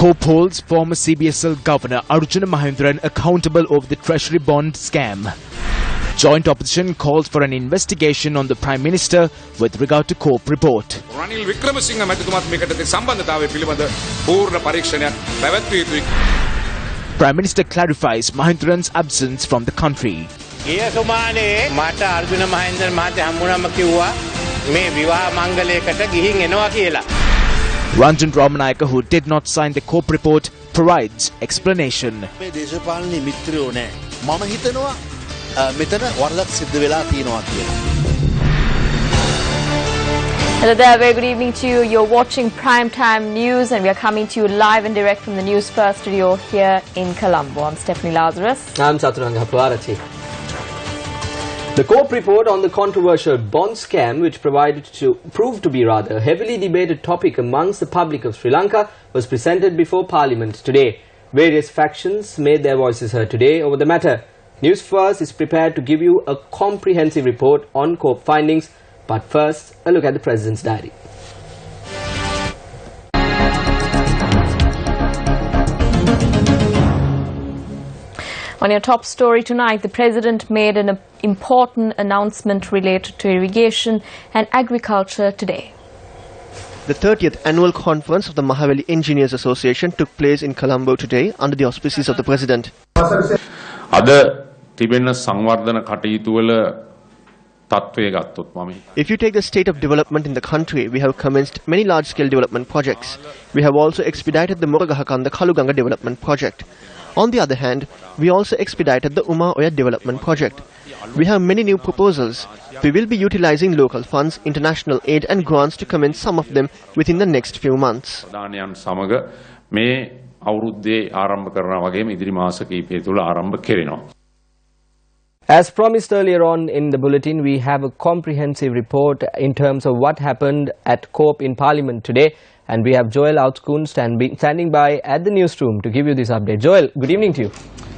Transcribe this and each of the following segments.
COPE holds former CBSL Governor Arjuna Mahendran accountable over the Treasury bond scam. Joint opposition calls for an investigation on the Prime Minister with regard to COPE report. Ranil Wickremesinghe මැතිතුමාත් මේකට සම්බන්ධතාවය පිළිබඳ පූර්ණ පරීක්ෂණයක් පැවැත්විය යුතුයි. Prime Minister clarifies Mahendran's absence from the country. ගිය සුමානේ මට අර්ජුන මහේන්ද්‍රන් මහත්තයා හම්බුනම කිව්වා මේ විවාහ මංගලයකට ගිහින් එනවා කියලා. Ranjan Ramanayaka, who did not sign the COPE report, provides explanation. මේ දේශපාලන මිත්‍රයෝ නෑ. මම හිතනවා මෙතන වරදක් සිද්ධ වෙලා තියෙනවා කියලා. Hello there, very good evening to you. You're watching Primetime News and we are coming to you live and direct from the Newsfirst studio here in Colombo. I'm Stephanie Lazarus. I'm Chaturanga Hapuarati. The COPE report on the controversial bond scam, which proved to be rather a heavily debated topic amongst the public of Sri Lanka, was presented before Parliament today. Various factions made their voices heard today over the matter. Newsfirst is prepared to give you a comprehensive report on COPE findings. But first, a look at the President's diary. On your top story tonight, the President made an important announcement related to irrigation and agriculture today. The 30th annual conference of the Mahaweli Engineers Association took place in Colombo today under the auspices of the President. If you take the state of development in the country, we have commenced many large-scale development projects. We have also expedited the Moragahakanda Kaluganga development project. On the other hand, we also expedited the Uma Oya development project. We have many new proposals. We will be utilizing local funds, international aid and grants to commence some of them within the next few months. As promised earlier on in the bulletin, we have a comprehensive report in terms of what happened at COPE in Parliament today. And we have Joel Outskun standing by at the newsroom to give you this update. Joel, good evening to you.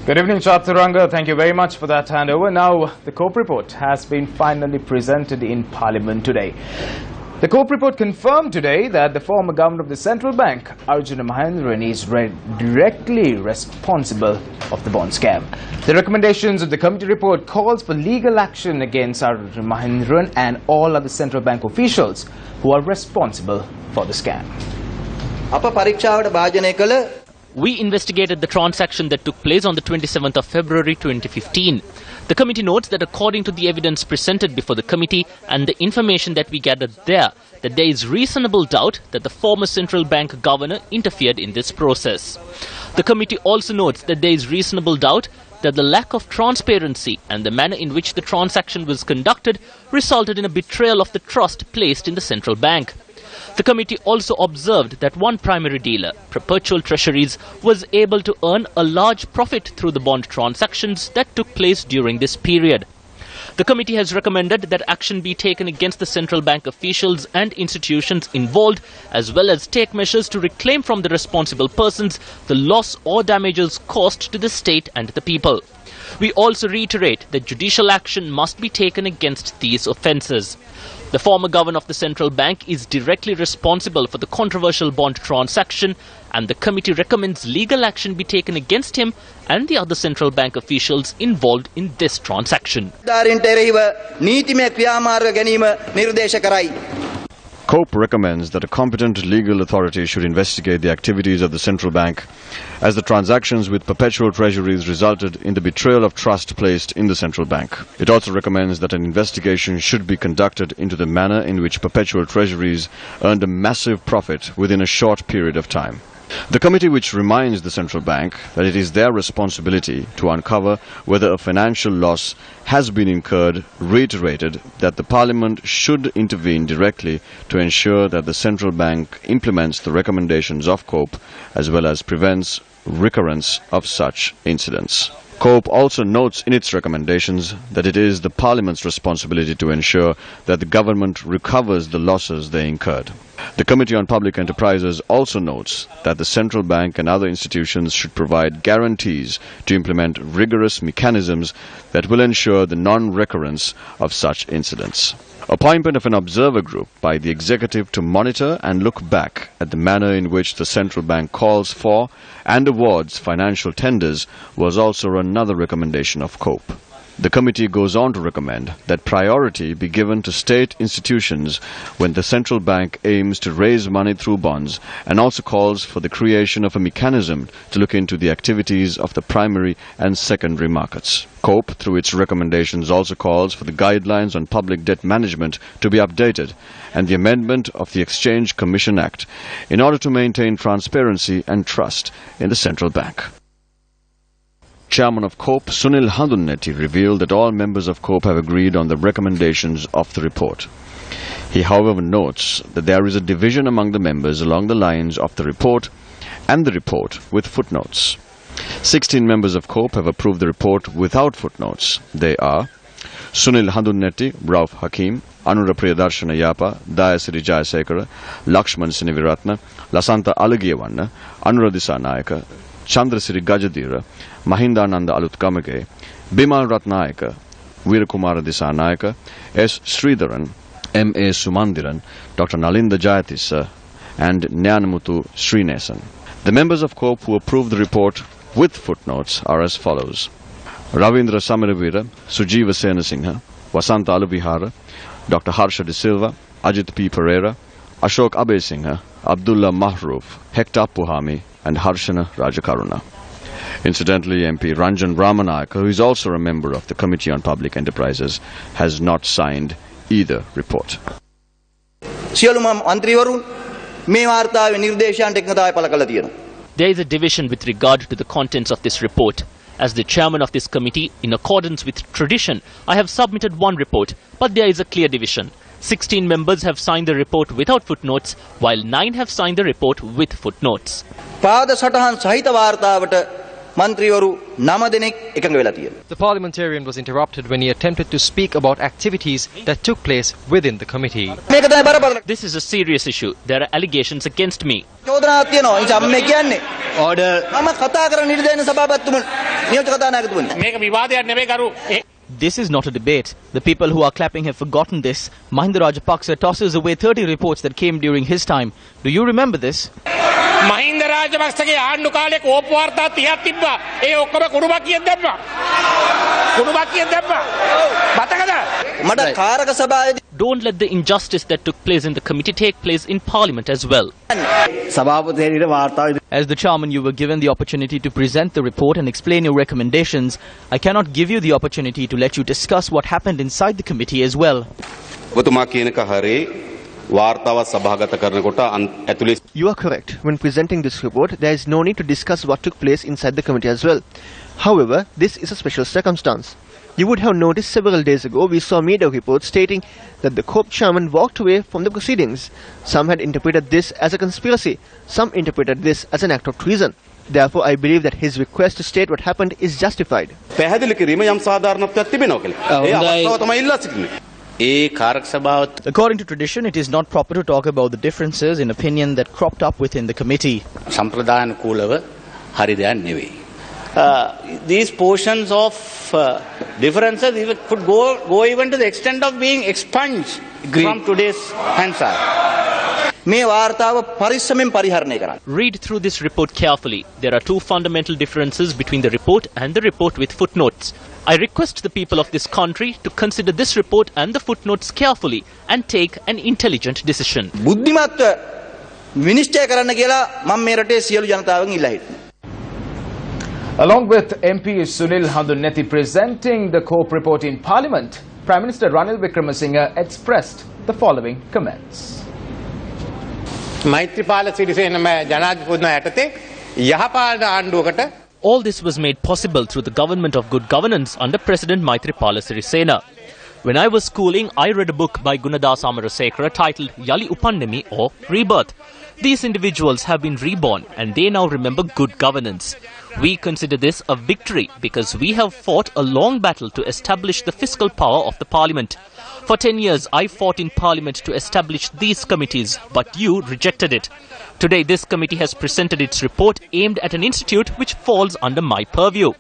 Good evening, Chaturanga. Thank you very much for that handover. Now, the COPE report has been finally presented in Parliament today. The COPE report confirmed today that the former governor of the central bank, Arjuna Mahendran, is directly responsible of the bond scam. The recommendations of the committee report calls for legal action against Arjuna Mahendran and all other central bank officials who are responsible for the scam. We investigated the transaction that took place on the 27th of February 2015. The committee notes that according to the evidence presented before the committee and the information that we gathered there, that there is reasonable doubt that the former central bank governor interfered in this process. The committee also notes that there is reasonable doubt that the lack of transparency and the manner in which the transaction was conducted resulted in a betrayal of the trust placed in the central bank. The committee also observed that one primary dealer, Perpetual Treasuries, was able to earn a large profit through the bond transactions that took place during this period. The committee has recommended that action be taken against the central bank officials and institutions involved, as well as take measures to reclaim from the responsible persons the loss or damages caused to the state and the people. We also reiterate that judicial action must be taken against these offences. The former governor of the central bank is directly responsible for the controversial bond transaction, and the committee recommends legal action be taken against him and the other central bank officials involved in this transaction. COPE recommends that a competent legal authority should investigate the activities of the central bank, as the transactions with Perpetual Treasuries resulted in the betrayal of trust placed in the central bank. It also recommends that an investigation should be conducted into the manner in which Perpetual Treasuries earned a massive profit within a short period of time. The committee, which reminds the central bank that it is their responsibility to uncover whether a financial loss has been incurred, reiterated that the Parliament should intervene directly to ensure that the central bank implements the recommendations of COPE as well as prevents recurrence of such incidents. COPE also notes in its recommendations that it is the Parliament's responsibility to ensure that the government recovers the losses they incurred. The Committee on Public Enterprises also notes that the central bank and other institutions should provide guarantees to implement rigorous mechanisms that will ensure the non-recurrence of such incidents. Appointment of an observer group by the executive to monitor and look back at the manner in which the central bank calls for and awards financial tenders was also another recommendation of COPE. The committee goes on to recommend that priority be given to state institutions when the central bank aims to raise money through bonds, and also calls for the creation of a mechanism to look into the activities of the primary and secondary markets. COPE, through its recommendations, also calls for the guidelines on public debt management to be updated and the amendment of the Exchange Commission Act in order to maintain transparency and trust in the central bank. Chairman of COPE, Sunil Handunneti, revealed that all members of COPE have agreed on the recommendations of the report. He, however, notes that there is a division among the members along the lines of the report and the report with footnotes. 16 members of COPE have approved the report without footnotes. They are Sunil Handunneti, Rauf Hakim, Anura Priyadarshana Yapa, Dayasiri Jayasekara, Lakshman Siniviratna, Lasanta Alagiyawanna, Anura Disanayaka, Chandrasiri Gajadira, Mahindananda Alutkamage, Bimal Ratnayaka, Veerakumara Disanayaka, S. Sridharan, M.A. Sumandiran, Dr. Nalinda Jayatissa, and Nyanamuthu Srinesan. The members of COPE who approved the report with footnotes are as follows: Ravindra Samaravira, Sujeeva Senasinghe, Vasanta Aluvihara, Dr. Harsha De Silva, Ajit P. Pereira, Ashok Abesinghe, Abdullah Mahroof, Hector Puhami, and Harshana Rajakaruna. Incidentally, MP Ranjan Ramanayaka, who is also a member of the Committee on Public Enterprises, has not signed either report. There is a division with regard to the contents of this report. As the chairman of this committee, in accordance with tradition, I have submitted one report, but there is a clear division. 16 members have signed the report without footnotes, while 9 have signed the report with footnotes. The parliamentarian was interrupted when he attempted to speak about activities that took place within the committee. This is a serious issue. There are allegations against me. Order. This is not a debate. The people who are clapping have forgotten this. Mahinda Rajapaksa tosses away 30 reports that came during his time. Do you remember this? Mahinda රාජපක්ෂගේ ආණ්ඩු කාලේ කෝප වාර්තා 30ක් තිබ්බා. ඒ ඔක්කොම කුණුබක් කියන දැම්මා. කුණුබක් කියන දැම්මා. මතකද? මට කාරක සභාවේදී Don't let the injustice that took place in the committee take place in Parliament as well. As the chairman, you were given the opportunity to present the report and explain your recommendations. I cannot give you the opportunity to let you discuss what happened inside the committee as well. You are correct. When presenting this report, there is no need to discuss what took place inside the committee as well. However, this is a special circumstance. You would have noticed several days ago we saw media reports stating that the COPE chairman walked away from the proceedings. Some had interpreted this as a conspiracy. Some interpreted this as an act of treason. Therefore, I believe that his request to state what happened is justified. According to tradition, it is not proper to talk about the differences in opinion that cropped up within the committee. These portions of differences could go even to the extent of being expunged from today's Hansard. Read through this report carefully. There are two fundamental differences between the report and the report with footnotes. I request the people of this country to consider this report and the footnotes carefully and take an intelligent decision. Along with MP Sunil Handunneti presenting the COPE report in Parliament, Prime Minister Ranil Wickremesinghe expressed the following comments. All this was made possible through the government of good governance under President Maithripala Sirisena. When I was schooling, I read a book by Gunadasa Amarasekara titled Yali Upannemi or Rebirth. These individuals have been reborn and they now remember good governance. We consider this a victory because we have fought a long battle to establish the fiscal power of the Parliament. For 10 years, I fought in Parliament to establish these committees, but you rejected it. Today, this committee has presented its report aimed at an institute which falls under my purview.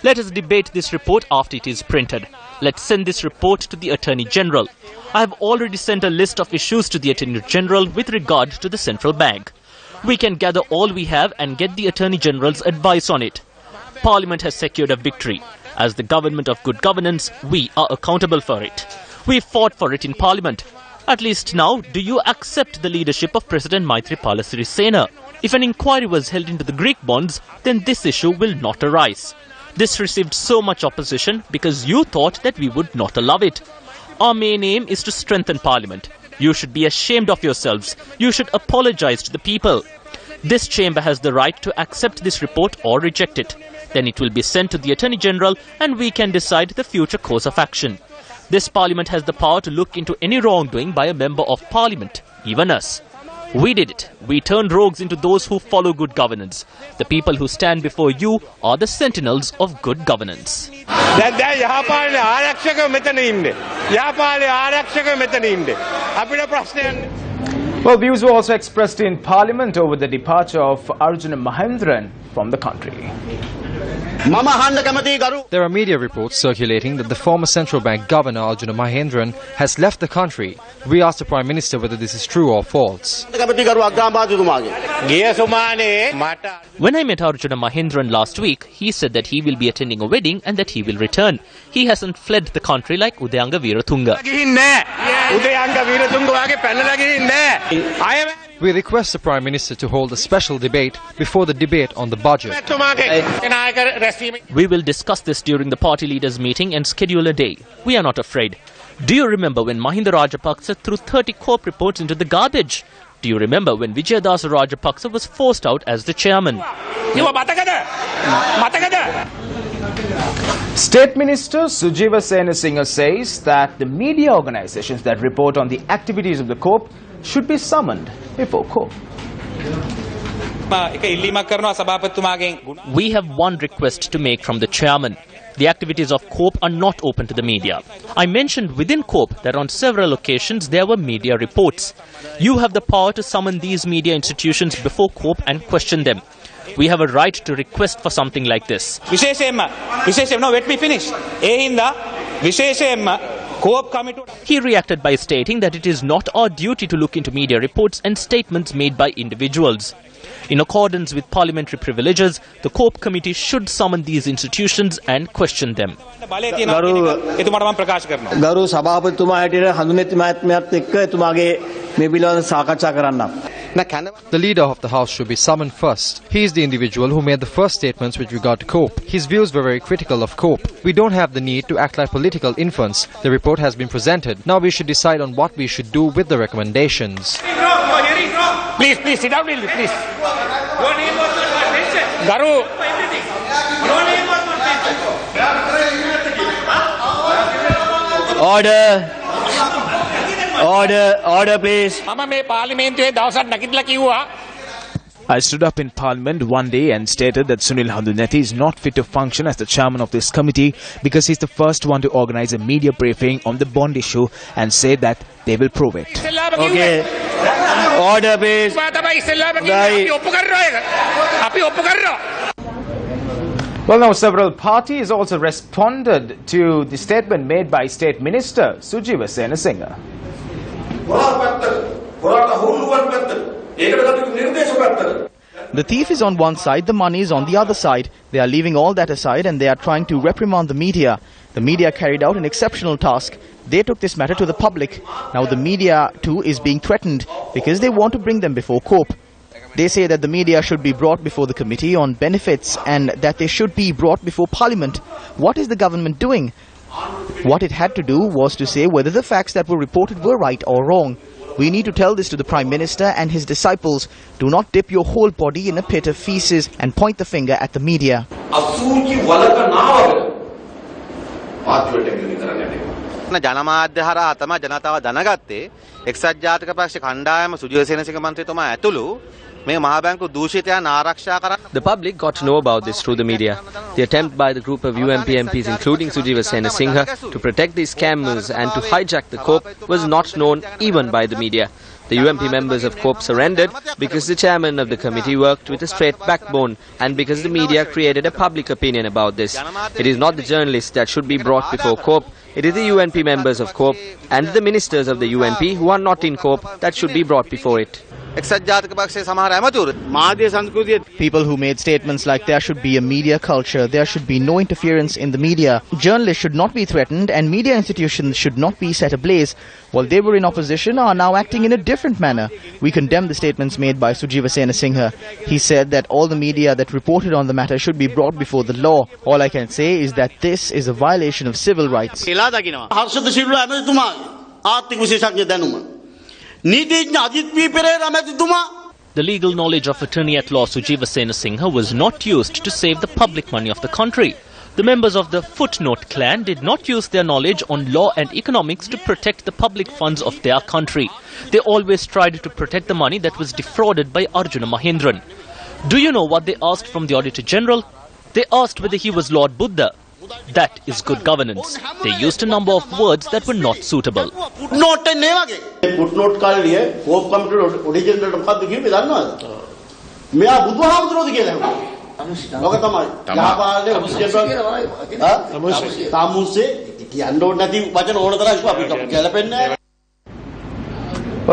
Let us debate this report after it is printed. Let's send this report to the Attorney General. I have already sent a list of issues to the Attorney General with regard to the central bank. We can gather all we have and get the Attorney General's advice on it. Parliament has secured a victory. As the government of good governance, we are accountable for it. We fought for it in Parliament. At least now, do you accept the leadership of President Maithripala Sirisena? If an inquiry was held into the Greek bonds, then this issue will not arise. This received so much opposition because you thought that we would not allow it. Our main aim is to strengthen Parliament. You should be ashamed of yourselves. You should apologize to the people. This chamber has the right to accept this report or reject it. Then it will be sent to the Attorney General and we can decide the future course of action. This Parliament has the power to look into any wrongdoing by a member of Parliament, even us. We did it. We turned rogues into those who follow good governance. The people who stand before you are the sentinels of good governance. Well, views were also expressed in Parliament over the departure of Arjuna Mahendran from the country. There are media reports circulating that the former central bank governor Arjuna Mahendran has left the country. We asked the Prime Minister whether this is true or false. When I met Arjuna Mahendran last week, he said that he will be attending a wedding and that he will return. He hasn't fled the country like Udayanga Veeratunga. We request the Prime Minister to hold a special debate before the debate on the budget. We will discuss this during the party leaders' meeting and schedule a day. We are not afraid. Do you remember when Mahinda Rajapaksa threw 30 corp reports into the garbage? Do you remember when Vijayadasa Rajapaksa was forced out as the chairman? State Minister Sujiva Senasinghe says that the media organizations that report on the activities of the Corp should be summoned before Corp. We have one request to make from the chairman. The activities of Corp are not open to the media. I mentioned within Corp that on several occasions there were media reports. You have the power to summon these media institutions before Corp and question them. We have a right to request for something like this. No, let me finish. He reacted by stating that it is not our duty to look into media reports and statements made by individuals. In accordance with parliamentary privileges, the Corp Committee should summon these institutions and question them. The leader of the House should be summoned first. He is the individual who made the first statements with regard to COPE. His views were very critical of COPE. We don't have the need to act like political infants. The report has been presented. Now we should decide on what we should do with the recommendations. Please, sit down, please. Order, please. I stood up in Parliament one day and stated that Sunil Handuneti is not fit to function as the chairman of this committee because he's the first one to organize a media briefing on the bond issue and said that they will prove it. Okay. Order, please. Well, now several parties also responded to the statement made by State Minister Sujiva Senasinghe. The thief is on one side, the money is on the other side. They are leaving all that aside and they are trying to reprimand the media. The media carried out an exceptional task. They took this matter to the public. Now the media too is being threatened because they want to bring them before COPE. They say that the media should be brought before the Committee on Benefits and that they should be brought before Parliament. What is the government doing? What it had to do was to say whether the facts that were reported were right or wrong. We need to tell this to the Prime Minister and his disciples. Do not dip your whole body in a pit of feces and point the finger at the media. ජනමාධ්‍ය හරහා තමයි ජනතාව දැනගත්තේ එක්සත් ජාතික පක්ෂ කණ්ඩායම සුජිත සේනසිංහ මන්ත්‍රීතුමා ඇතුළු මේ මහා බැංකු දූෂිතයන් ආරක්ෂා කරන්න. The public got to know about this through the media. The attempt by the group of UMP MPs including Sujiva Senasinghe to protect these scammers and to hijack the COPE was not known even by the media. The UMP members of COPE surrendered because the chairman of the committee worked with a straight backbone and because the media created a public opinion about this. It is not the journalists that should be brought before COPE. It is the UNP members of COPE and the ministers of the UNP who are not in COPE that should be brought before it. People who made statements like there should be a media culture, there should be no interference in the media, journalists should not be threatened and media institutions should not be set ablaze, while they were in opposition are now acting in a different manner. We condemn the statements made by Sujiva Senasinghe. He said that all the media that reported on the matter should be brought before the law. All I can say is that this is a violation of civil rights. The legal knowledge of attorney-at-law Sujiva Senasinghe was not used to save the public money of the country. The members of the Footnote clan did not use their knowledge on law and economics to protect the public funds of their country. They always tried to protect the money that was defrauded by Arjuna Mahendran. Do you know what they asked from the Auditor General? They asked whether he was Lord Buddha. That is good governance. They used a number of words that were not suitable. Well,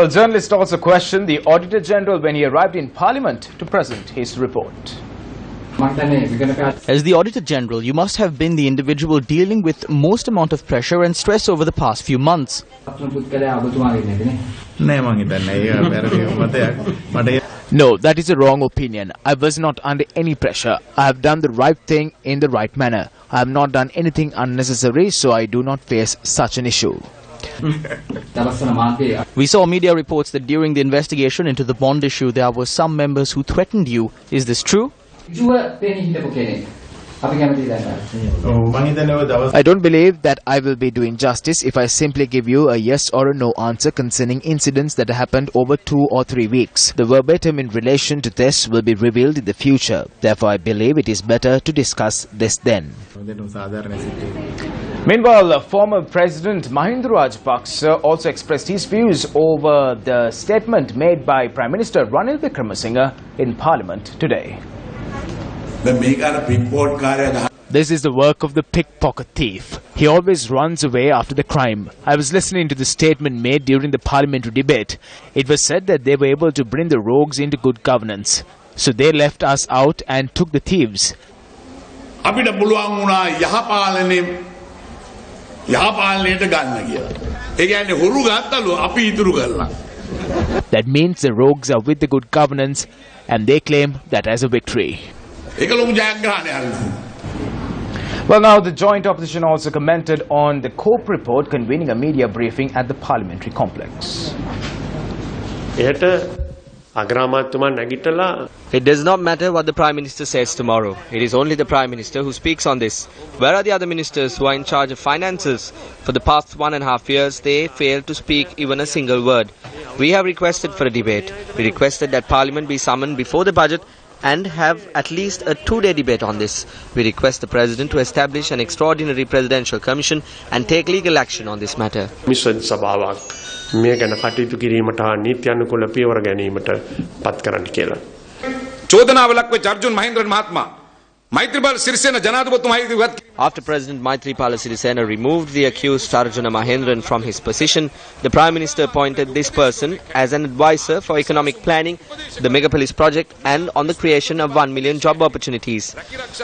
journalists also questioned the Auditor General when he arrived in Parliament to present his report. As the Auditor General, you must have been the individual dealing with most amount of pressure and stress over the past few months. No, that is a wrong opinion. I was not under any pressure. I have done the right thing in the right manner. I have not done anything unnecessary, so I do not face such an issue. We saw media reports that during the investigation into the bond issue, there were some members who threatened you. Is this true? I don't believe that I will be doing justice if I simply give you a yes or a no answer concerning incidents that happened over 2 or 3 weeks. The verbatim in relation to this will be revealed in the future. Therefore, I believe it is better to discuss this then. Meanwhile, former President Mahinda Rajapaksa also expressed his views over the statement made by Prime Minister Ranil Wickremesinghe in Parliament today. This is the work of the pickpocket thief. He always runs away after the crime. I was listening to the statement made during the parliamentary debate. It was said that they were able to bring the rogues into good governance. So they left us out and took the thieves. That means the rogues are with the good governance and they claim that as a victory. Well, now the joint opposition also commented on the COPE report, convening a media briefing at the parliamentary complex. It does not matter what the Prime Minister says tomorrow. It is only the Prime Minister who speaks on this. Where are the other ministers who are in charge of finances? For the past 1.5 years, they failed to speak even a single word. We have requested for a debate. We requested that Parliament be summoned before the budget and have at least a 2-day debate on this. We request the President to establish an extraordinary presidential commission and take legal action on this matter. After President Maithripala Sirisena removed the accused Arjuna Mahendran from his position, the Prime Minister appointed this person as an advisor for economic planning, the Megapolis project and on the creation of 1 million job opportunities.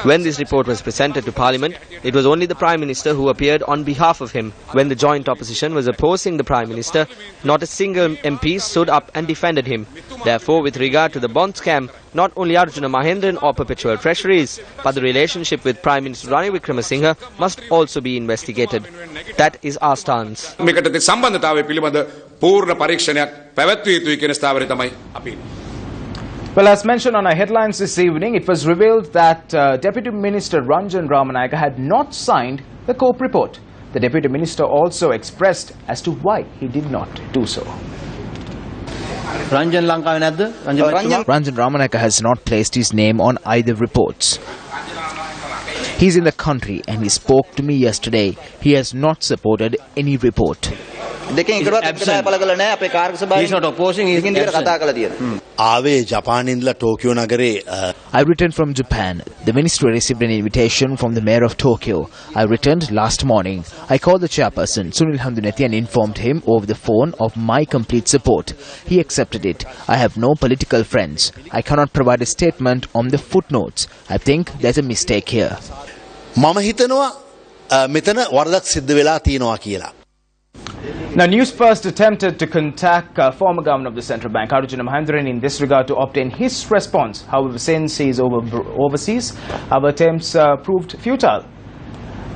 When this report was presented to Parliament, it was only the Prime Minister who appeared on behalf of him. When the joint opposition was opposing the Prime Minister, not a single MP stood up and defended him. Therefore, with regard to the bond scam, not only Arjuna Mahendran or perpetual treasuries, but the relationship with Prime Minister Ranil Wickremesinghe must also be investigated. That is our stance. Well, as mentioned on our headlines this evening, it was revealed that Deputy Minister Ranjan Ramanayake had not signed the COPE report. The Deputy Minister also expressed as to why he did not do so. Ranjan Ramanayake has not placed his name on either reports. He's in the country and he spoke to me yesterday. He has not supported any report. දෙකෙන් එකටවත් එකට පළ කළා නැහැ අපේ කාර්ක සභාවේ. He's not opposing, he's කතා කළා තියෙනවා. ආවේ ජපානයේ ඉඳලා ටෝකියෝ නගරේ I returned from Japan. The ministry received an invitation from the mayor of Tokyo. I returned last morning. I called the chairperson, Sunil Handuneti, and informed him over the phone of my complete support. He accepted it. I have no political friends. I cannot provide a statement on the footnotes. I think there's a mistake here. මම හිතනවා මෙතන වරදක් සිද්ධ වෙලා තියෙනවා කියලා. Now, Newsfirst attempted to contact former governor of the central bank, Arjuna Mahendran, in this regard to obtain his response. However, since he is overseas, our attempts proved futile.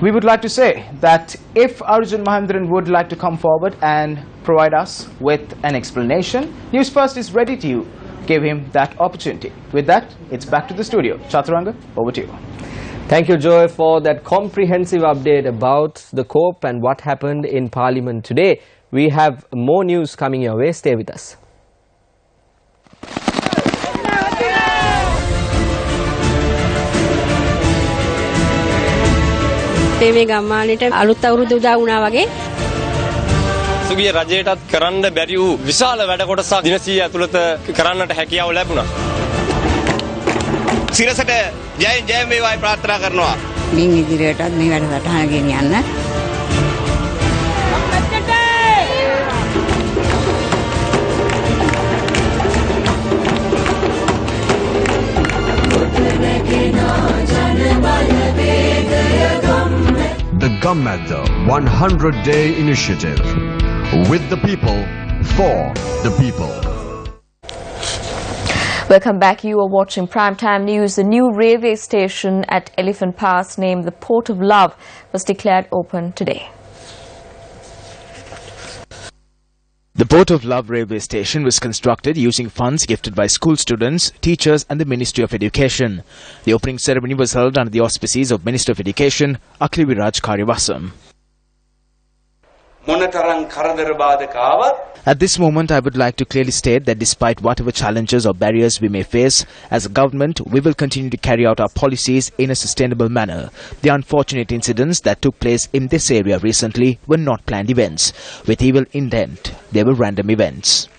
We would like to say that if Arjuna Mahendran would like to come forward and provide us with an explanation, Newsfirst is ready to give him that opportunity. With that, it's back to the studio. Chaturanga, over to you. Thank you, Joy, for that comprehensive update about the COP and what happened in Parliament today. We have more news coming your way. Stay with us. මේ ගම්මානෙට අලුත් අවුරුදු උදා වුණා වගේ සුගිය රජයටත් කරන්න බැරි වූ විශාල වැඩ කොටසක් දින 100 ඇතුළත කරන්නට හැකියාව ලැබුණා. සිරසට ජයෙන් ජයෙන් වේවායි ප්‍රාර්ථනා කරනවා. මින් ඉදිරියටත් මේ වැඩසටහන ගෙනියන්න. The Gammadda 100-day initiative. With the people, for the people. Welcome back. You are watching Primetime News. The new railway station at Elephant Pass, named the Port of Love, was declared open today. The Port of Love railway station was constructed using funds gifted by school students, teachers and the Ministry of Education. The opening ceremony was held under the auspices of Minister of Education, Akliviraj Karivasam. At this moment, I would like to clearly state that despite whatever challenges or barriers we may face, as a government, we will continue to carry out our policies in a sustainable manner. The unfortunate incidents that took place in this area recently were not planned events. With evil intent, they were random events.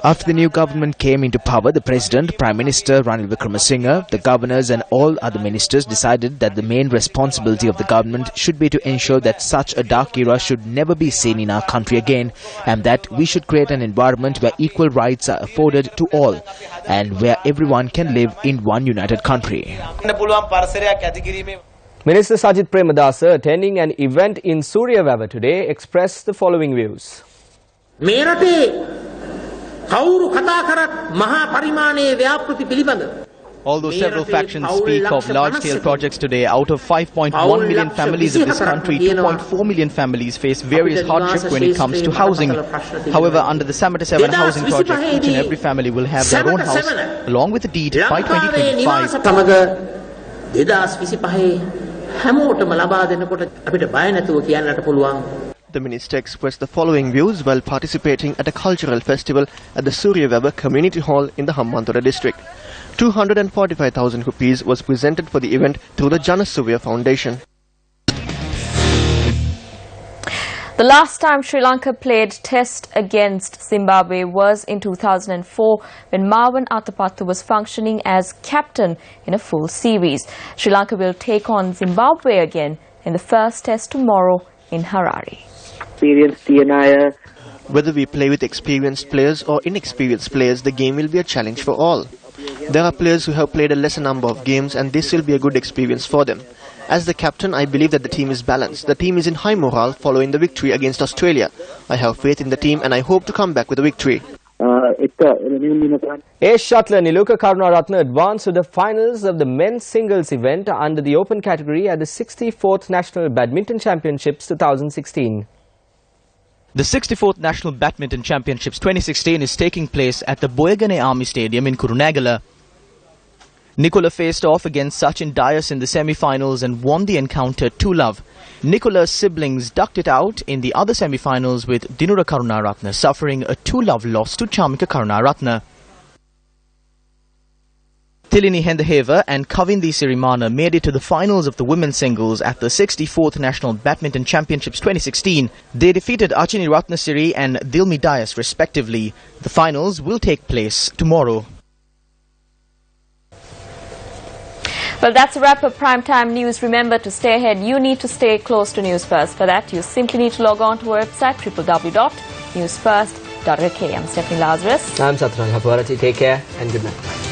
After the new government came into power, the President, Prime Minister Ranil Wickremesinghe, the governors and all other ministers decided that the main responsibility of the government should be to ensure that such a dark era should never be seen in our country again, and that we should create an environment where equal rights are afforded to all and where everyone can live in one united country. Minister Sajith Premadasa, attending an event in Suryawava today, expressed the following views. Although several factions speak of large-scale projects today, out of 5.1 million families of this country, 2.4 million families face various hardships when it comes to housing. However, under the 77 housing project, each and every family will have their own house, along with a deed by 2025. The minister expressed the following views while participating at a cultural festival at the Suryawava Community Hall in the Hambantota district. 245,000 rupees was presented for the event through the Janasuvya Foundation. The last time Sri Lanka played Test against Zimbabwe was in 2004 when Marwan Atapattu was functioning as captain in a full series. Sri Lanka will take on Zimbabwe again in the first Test tomorrow in Harare. Whether we play with experienced players or inexperienced players, the game will be a challenge for all. There are players who have played a lesser number of games and this will be a good experience for them. As the captain, I believe that the team is balanced. The team is in high morale following the victory against Australia. I have faith in the team and I hope to come back with a victory. Ace shuttler Niluka Karunaratne advanced to the finals of the men's singles event under the open category at the 64th National Badminton Championships 2016. The 64th National Badminton Championships 2016 is taking place at the Boyagane Army Stadium in Kurunegala. Nicola faced off against Sachin Dias in the semi-finals and won the encounter 2-love. Nicola's siblings ducked it out in the other semi-finals with Dinura Karunaratne suffering a 2-love loss to Chamika Karunaratne. Tilini Hendaheva and Kavindi Sirimana made it to the finals of the women's singles at the 64th National Badminton Championships 2016. They defeated Achini Ratnasiri and Dilmi Dias respectively. The finals will take place tomorrow. Well, that's a wrap of Primetime News. Remember, to stay ahead, you need to stay close to News First. For that, you simply need to log on to our website, www.newsfirst.lk. I'm Stephanie Lazarus. I'm Satrang Hapuarati. Take care and good night.